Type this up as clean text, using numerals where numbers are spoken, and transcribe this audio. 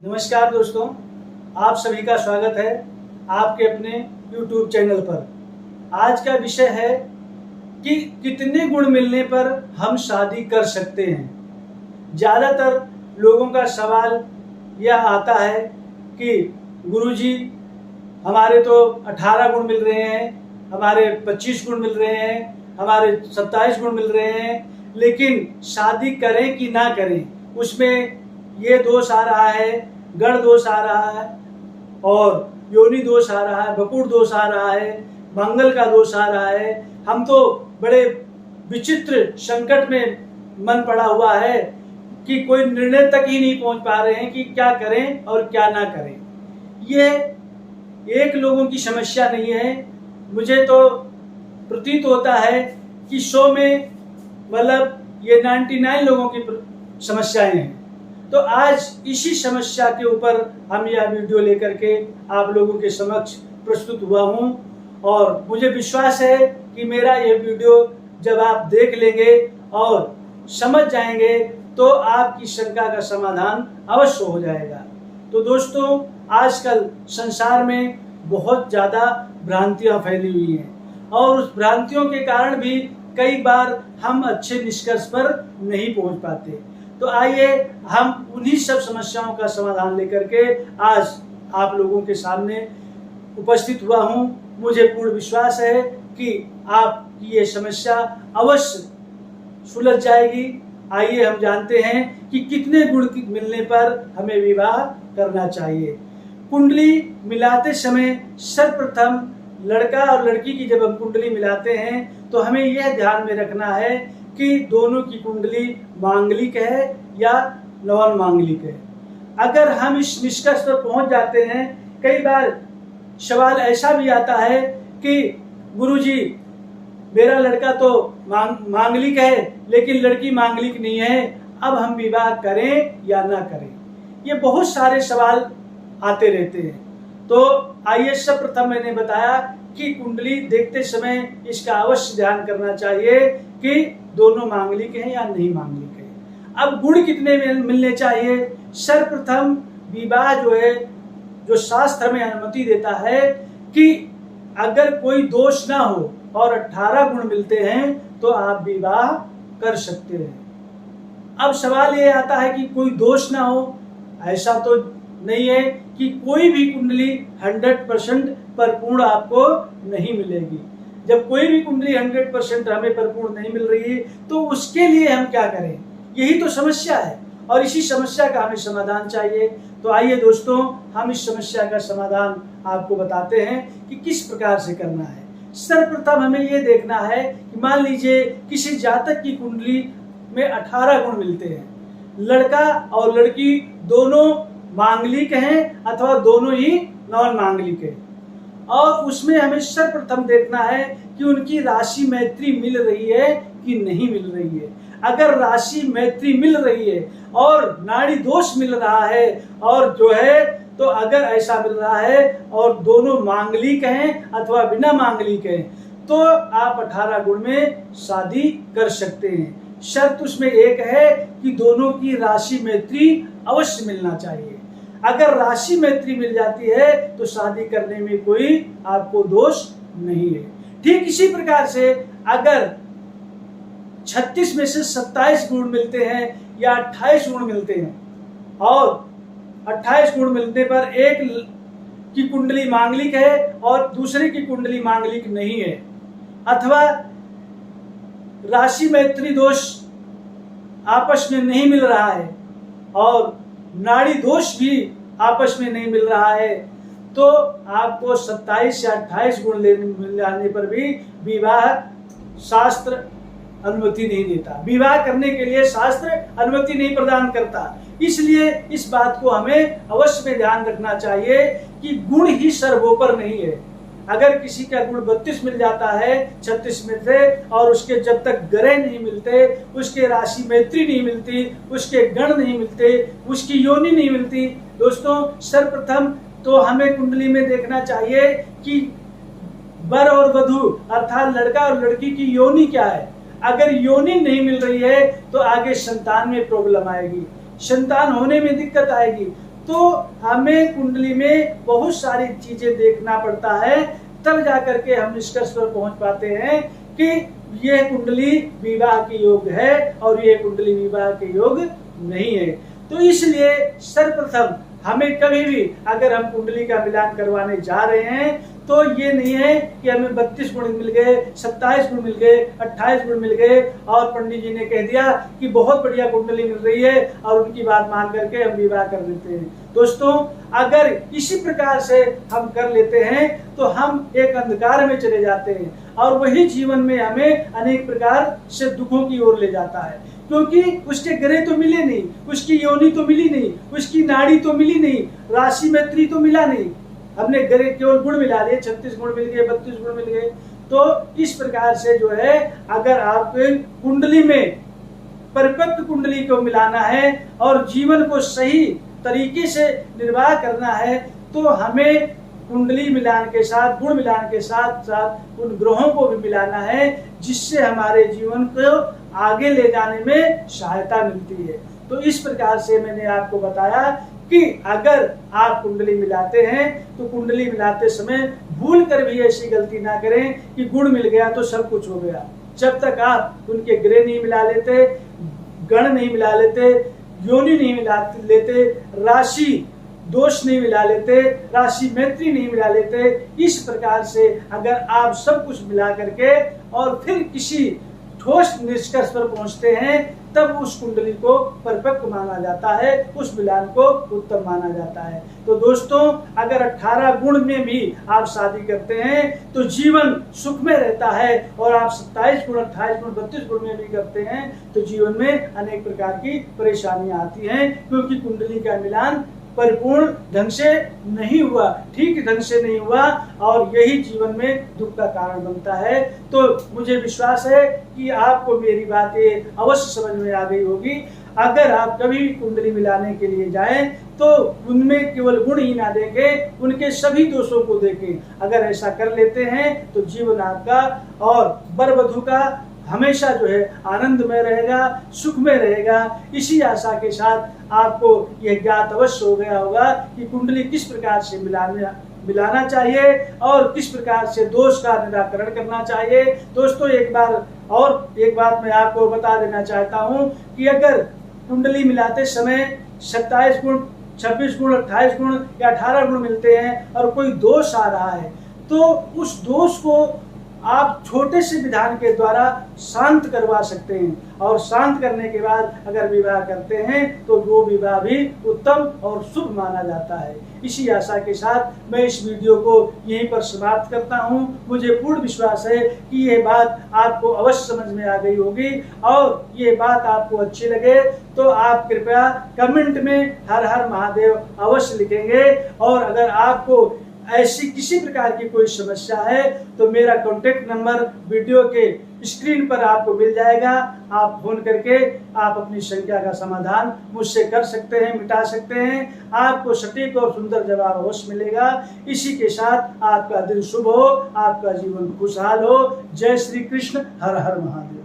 नमस्कार दोस्तों, आप सभी का स्वागत है आपके अपने YouTube चैनल पर। आज का विषय है कि कितने गुण मिलने पर हम शादी कर सकते हैं। ज़्यादातर लोगों का सवाल यह आता है कि गुरुजी हमारे तो 18 गुण मिल रहे हैं, हमारे 25 गुण मिल रहे हैं, हमारे 27 गुण मिल रहे हैं, लेकिन शादी करें कि ना करें उसमें ये दोष आ रहा है, गण दोष आ रहा है और योनि दोष आ रहा है, बकुड़ दोष आ रहा है, मंगल का दोष आ रहा है। हम तो बड़े विचित्र संकट में मन पड़ा हुआ है कि कोई निर्णय तक ही नहीं पहुंच पा रहे हैं कि क्या करें और क्या ना करें। ये एक लोगों की समस्या नहीं है, मुझे तो प्रतीत होता है कि 100 में मतलब ये 99 लोगों की समस्याएं हैं। तो आज इसी समस्या के ऊपर हम यह वीडियो लेकर के आप लोगों के समक्ष प्रस्तुत हुआ हूं और मुझे विश्वास है कि मेरा यह वीडियो जब आप देख लेंगे और समझ जाएंगे तो आपकी शंका का समाधान अवश्य हो जाएगा। तो दोस्तों, आजकल संसार में बहुत ज़्यादा भ्रांतियां फैली हुई हैं और उस भ्रांतियों के कारण भी कई बार हम अच्छे निष्कर्ष पर नहीं पहुंच पाते। तो आइए हम उन्हीं सब समस्याओं का समाधान लेकर के आज आप लोगों के सामने उपस्थित हुआ हूं। मुझे पूर्ण विश्वास है कि आपकी ये समस्या अवश्य सुलझ जाएगी। आइए हम जानते हैं कि कितने गुण मिलने पर हमें विवाह करना चाहिए। कुंडली मिलाते समय सर्वप्रथम लड़का और लड़की की जब हम कुंडली मिलाते हैं तो हमें यह ध्यान में रखना है कि दोनों की कुंडली मांगलिक है या नॉन मांगलिक है। अगर हम इस निष्कर्ष पर पहुंच जाते हैं, कई बार सवाल ऐसा भी आता है कि गुरुजी मेरा लड़का तो मांगलिक है लेकिन लड़की मांगलिक नहीं है, अब हम विवाह करें या ना करें। ये बहुत सारे सवाल आते रहते हैं। तो आइए सर्वप्रथम मैंने बताया कि कुंडली देखते समय इसका अवश्य ध्यान करना चाहिए कि दोनों मांगलिक हैं या नहीं मांगलिक है। अब गुण कितने मिलने चाहिए? सर्वप्रथम विवाह जो है, जो शास्त्र में अनुमति देता है कि अगर कोई दोष ना हो और 18 गुण मिलते हैं तो आप विवाह कर सकते हैं। अब सवाल ये आता है कि कोई दोष ना हो, ऐसा तो नहीं है कि कोई भी कुंडली 100% परिपूर्ण आपको नहीं मिलेगी। जब कोई भी कुंडली 100% हमें परिपूर्ण नहीं मिल रही है तो उसके लिए हम क्या करें? यही तो समस्या है और इसी समस्या का हमें समाधान चाहिए। तो आइए दोस्तों, हम इस समस्या का समाधान आपको बताते हैं कि किस प्रकार से करना है। सर्वप्रथम हमें यह देखना है कि मान लीजिए किसी जातक की कुंडली में 18 गुण मिलते हैं, लड़का और लड़की दोनों मांगलिक हैं अथवा दोनों ही नॉन मांगलिक है, और उसमें हमें सर्वप्रथम देखना है कि उनकी राशि मैत्री मिल रही है कि नहीं मिल रही है। अगर राशि मैत्री मिल रही है और नाड़ी दोष मिल रहा है और जो है तो अगर ऐसा मिल रहा है और दोनों मांगलिक हैं अथवा बिना मांगलिक हैं तो आप 18 गुण में शादी कर सकते हैं। शर्त उसमें एक है कि दोनों की राशि मैत्री अवश्य मिलना चाहिए। अगर राशि मैत्री मिल जाती है तो शादी करने में कोई आपको दोष नहीं है। ठीक इसी प्रकार से अगर 36 में से 27 गुण मिलते हैं या 28 गुण मिलते हैं और 28 गुण मिलने पर एक की कुंडली मांगलिक है और दूसरे की कुंडली मांगलिक नहीं है, अथवा राशि मैत्री दोष आपस में नहीं मिल रहा है और नाड़ी दोष भी आपस में नहीं मिल रहा है, तो आपको 27 या 28 गुण मिल जाने पर भी विवाह शास्त्र अनुमति नहीं देता। विवाह करने के लिए शास्त्र अनुमति नहीं प्रदान करता। इसलिए इस बात को हमें अवश्य में ध्यान रखना चाहिए कि गुण ही सर्वोपर नहीं है। अगर किसी का गुण 32 मिल जाता है 36 में से और उसके जब तक ग्रह नहीं मिलते, उसके राशि मैत्री नहीं मिलती, उसके गण नहीं मिलते, उसकी योनि नहीं मिलती, दोस्तों सर्वप्रथम तो हमें कुंडली में देखना चाहिए कि वर और वधू अर्थात लड़का और लड़की की योनि क्या है। अगर योनि नहीं मिल रही है तो आगे संतान में प्रॉब्लम आएगी, संतान होने में दिक्कत आएगी। तो हमें कुंडली में बहुत सारी चीजें देखना पड़ता है, तब जाकर के हम निष्कर्ष पर पहुंच पाते हैं कि ये कुंडली विवाह के योग है और ये कुंडली विवाह के योग नहीं है। तो इसलिए सर्वप्रथम हमें कभी भी अगर हम कुंडली का मिलान करवाने जा रहे हैं तो ये नहीं है कि हमें 32 गुण मिल गए, 27 गुण मिल गए, 28 गुण मिल गए और पंडित जी ने कह दिया कि बहुत बढ़िया कुंडली मिल रही है और उनकी बात मान करके हम विवाह कर देते हैं। दोस्तों, अगर इसी प्रकार से हम कर लेते हैं तो हम एक अंधकार में चले जाते हैं और वही जीवन में हमें अनेक प्रकार से दुखों की ओर ले जाता है, क्योंकि उसके ग्रह तो मिले नहीं, उसकी योनि तो मिली नहीं, उसकी नाड़ी तो मिली नहीं, राशि मैत्री तो मिला नहीं, हमने ग्रह केवल गुण मिला लिए, 36 गुण मिल गए, 32 गुण मिल गए। तो इस प्रकार से जो है अगर आप कुंडली में परिपक्व कुंडली को मिलाना है और जीवन को सही तरीके से निर्वाह करना है तो हमें कुंडली मिलान के साथ, गुण मिलान के साथ साथ उन ग्रहों को भी मिलाना है, जिससे हमारे जीवन को आगे ले जाने में सहायता मिलती है। तो इस प्रकार से मैंने आपको बताया कि अगर आप कुंडली मिलाते हैं तो कुंडली मिलाते समय भूल कर भी ऐसी गलती ना करें कि गुण मिल गया तो सब कुछ हो गया। जब तक आप उनके ग्रह नहीं मिला लेते, गण नहीं मिला लेते, योनि नहीं मिला लेते, राशि दोष नहीं मिला लेते, राशि मैत्री नहीं मिला लेते, इस प्रकार से अगर आप सब कुछ मिला करके और फिर किसी ठोस निष्कर्ष पर पहुंचते हैं तब उस कुंडली को परिपक्व माना जाता है, उस मिलान को उत्तम माना जाता है। तो दोस्तों, अगर 18 गुण में भी आप शादी करते हैं तो जीवन सुख में रहता है और आप 27 गुण, 28 गुण, 32 गुण में भी करते हैं तो जीवन में अनेक प्रकार की परेशानियां आती हैं, क्योंकि कुंडली का मिलान परिपूर्ण ढंग से नहीं हुआ, ठीक ढंग से नहीं हुआ और यही जीवन में दुख का कारण बनता है। तो मुझे विश्वास है कि आपको मेरी बातें अवश्य समझ में आ गई होगी। अगर आप कभी भी कुंडली मिलाने के लिए जाएं तो उनमें केवल गुण ही ना देखें, उनके सभी दोषों को देखें। अगर ऐसा कर लेते हैं तो जीवन आपका और वर वधू का हमेशा जो है आनंदमय रहेगा, सुख में रहेगा। इसी आशा के साथ आपको यह ज्ञात अवश्य हो गया होगा कि कुंडली किस प्रकार से मिलाना चाहिए और किस प्रकार से दोष का निराकरण करना चाहिए। दोस्तों, एक बात मैं आपको बता देना चाहता हूं कि अगर कुंडली मिलाते समय 27 गुण, 26 गुण, 28 गुण या 18 गुण मिलते हैं और कोई दोष आ रहा है तो उस दोष को आप छोटे से विधान के द्वारा शांत करवा सकते हैं और शांत करने के बाद अगर विवाह करते हैं तो वो विवाह भी उत्तम और शुभ माना जाता है। इसी आशा के साथ मैं इस वीडियो को यहीं पर समाप्त करता हूं। मुझे पूर्ण विश्वास है कि ये बात आपको अवश्य समझ में आ गई होगी और ये बात आपको अच्छी लगे तो आप कृपया कमेंट में हर हर महादेव अवश्य लिखेंगे। और अगर आपको ऐसी किसी प्रकार की कोई समस्या है तो मेरा कॉन्टेक्ट नंबर वीडियो के स्क्रीन पर आपको मिल जाएगा। आप फोन करके आप अपनी शंका का समाधान मुझसे कर सकते हैं, मिटा सकते हैं। आपको सटीक और सुंदर जवाब अवश्य मिलेगा। इसी के साथ आपका दिन शुभ हो, आपका जीवन खुशहाल हो। जय श्री कृष्ण, हर हर महादेव।